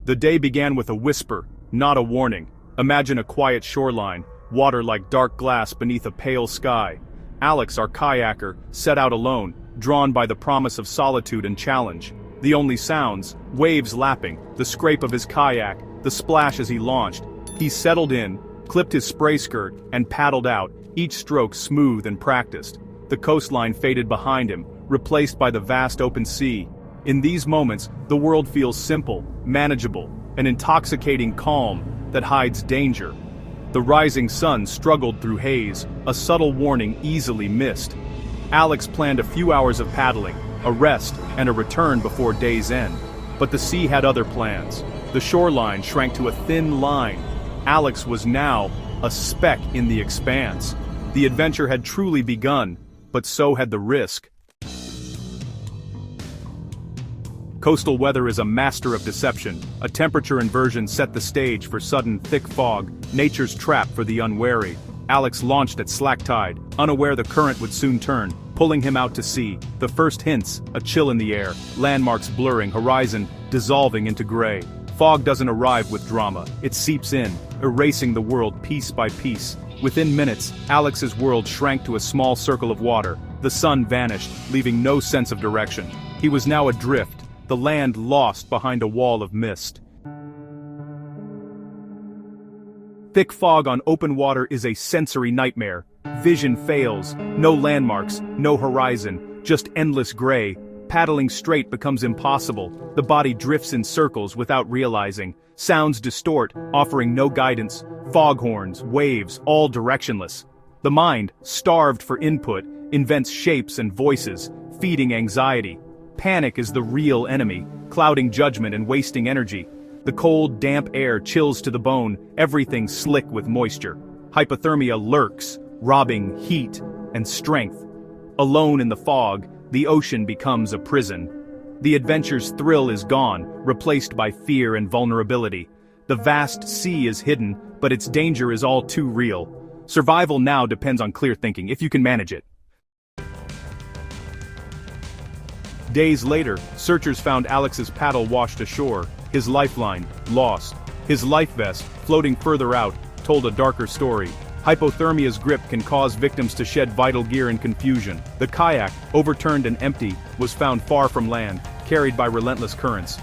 The day began with a whisper, not a warning. Imagine a quiet shoreline, water like dark glass beneath a pale sky. Alex, our kayaker, set out alone, drawn by the promise of solitude and challenge. The only sounds, waves lapping, the scrape of his kayak, the splash as he launched. He settled in, clipped his spray skirt, and paddled out, each stroke smooth and practiced. The coastline faded behind him, replaced by the vast open sea. In these moments, the world feels simple, manageable, an intoxicating calm that hides danger. The rising sun struggled through haze, a subtle warning easily missed. Alex planned a few hours of paddling, a rest, and a return before day's end. But the sea had other plans. The shoreline shrank to a thin line. Alex was now a speck in the expanse. The adventure had truly begun, but so had the risk. Coastal weather is a master of deception. A temperature inversion set the stage for sudden thick fog, nature's trap for the unwary. Alex launched at slack tide, unaware the current would soon turn, pulling him out to sea. The first hints, a chill in the air, landmarks blurring, horizon dissolving into gray. Fog doesn't arrive with drama, it seeps in, erasing the world piece by piece. Within minutes, Alex's world shrank to a small circle of water. The sun vanished, leaving no sense of direction. He was now adrift, the land lost behind a wall of mist. Thick fog on open water is a sensory nightmare. Vision fails, no landmarks, no horizon, just endless gray. Paddling straight becomes impossible, the body drifts in circles without realizing. Sounds distort, offering no guidance, foghorns, waves, all directionless. The mind, starved for input, invents shapes and voices, feeding anxiety. Panic is the real enemy, clouding judgment and wasting energy. The cold, damp air chills to the bone, everything slick with moisture. Hypothermia lurks, robbing heat and strength. Alone in the fog, the ocean becomes a prison. The adventure's thrill is gone, replaced by fear and vulnerability. The vast sea is hidden, but its danger is all too real. Survival now depends on clear thinking, if you can manage it. Days later, searchers found Alex's paddle washed ashore, his lifeline lost. His life vest, floating further out, told a darker story. Hypothermia's grip can cause victims to shed vital gear in confusion. The kayak, overturned and empty, was found far from land, carried by relentless currents.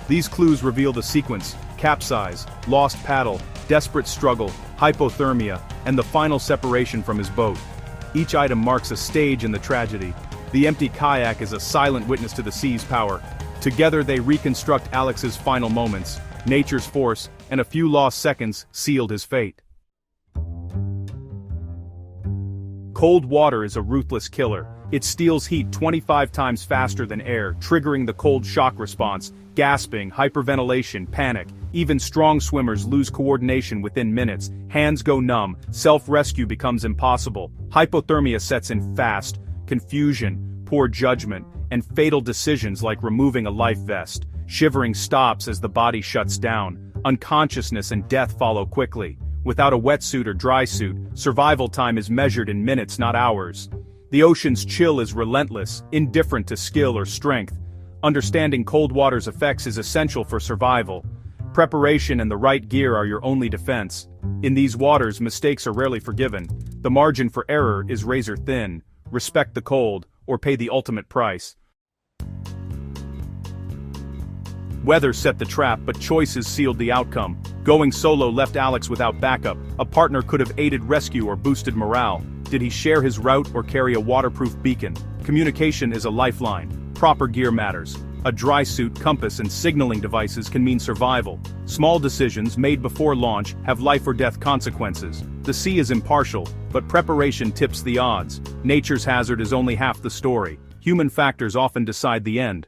These clues reveal the sequence: capsize, lost paddle, desperate struggle, hypothermia, and the final separation from his boat. Each item marks a stage in the tragedy. The empty kayak is a silent witness to the sea's power. Together they reconstruct Alex's final moments. Nature's force, and a few lost seconds, sealed his fate. Cold water is a ruthless killer. It steals heat 25 times faster than air, triggering the cold shock response, gasping, hyperventilation, panic. Even strong swimmers lose coordination within minutes, hands go numb, self-rescue becomes impossible. Hypothermia sets in fast, confusion, poor judgment, and fatal decisions like removing a life vest. Shivering stops as the body shuts down. Unconsciousness and death follow quickly. Without a wetsuit or dry suit, survival time is measured in minutes, not hours. The ocean's chill is relentless, indifferent to skill or strength. Understanding cold water's effects is essential for survival. Preparation and the right gear are your only defense. In these waters, mistakes are rarely forgiven. The margin for error is razor thin. Respect the cold, or pay the ultimate price. Weather set the trap, but choices sealed the outcome. Going solo left Alex without backup. A partner could have aided rescue or boosted morale. Did he share his route or carry a waterproof beacon? Communication is a lifeline. Proper gear matters. A dry suit, compass, and signaling devices can mean survival. Small decisions made before launch have life or death consequences. The sea is impartial, but preparation tips the odds. Nature's hazard is only half the story. Human factors often decide the end.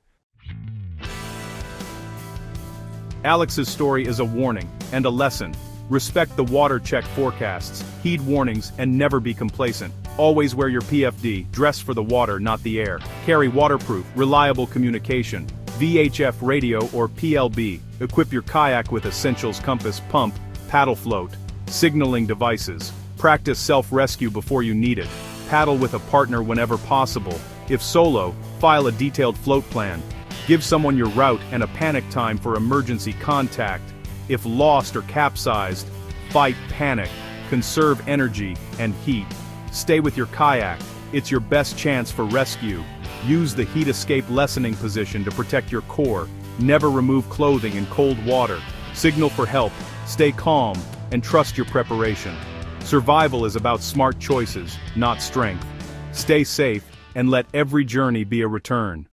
Alex's story is a warning and a lesson. Respect the water check forecasts, heed warnings, and never be complacent. Always wear your PFD, dress for the water, not the air. Carry waterproof, reliable communication, VHF radio or PLB. Equip your kayak with essentials: compass, pump, paddle float, signaling devices. Practice self-rescue before you need it. Paddle with a partner whenever possible. If solo, file a detailed float plan. Give someone your route and a panic time for emergency contact. If lost or capsized, fight panic, conserve energy and heat. Stay with your kayak, it's your best chance for rescue. Use the heat escape lessening position to protect your core. Never remove clothing in cold water. Signal for help, stay calm, and trust your preparation. Survival is about smart choices, not strength. Stay safe, and let every journey be a return.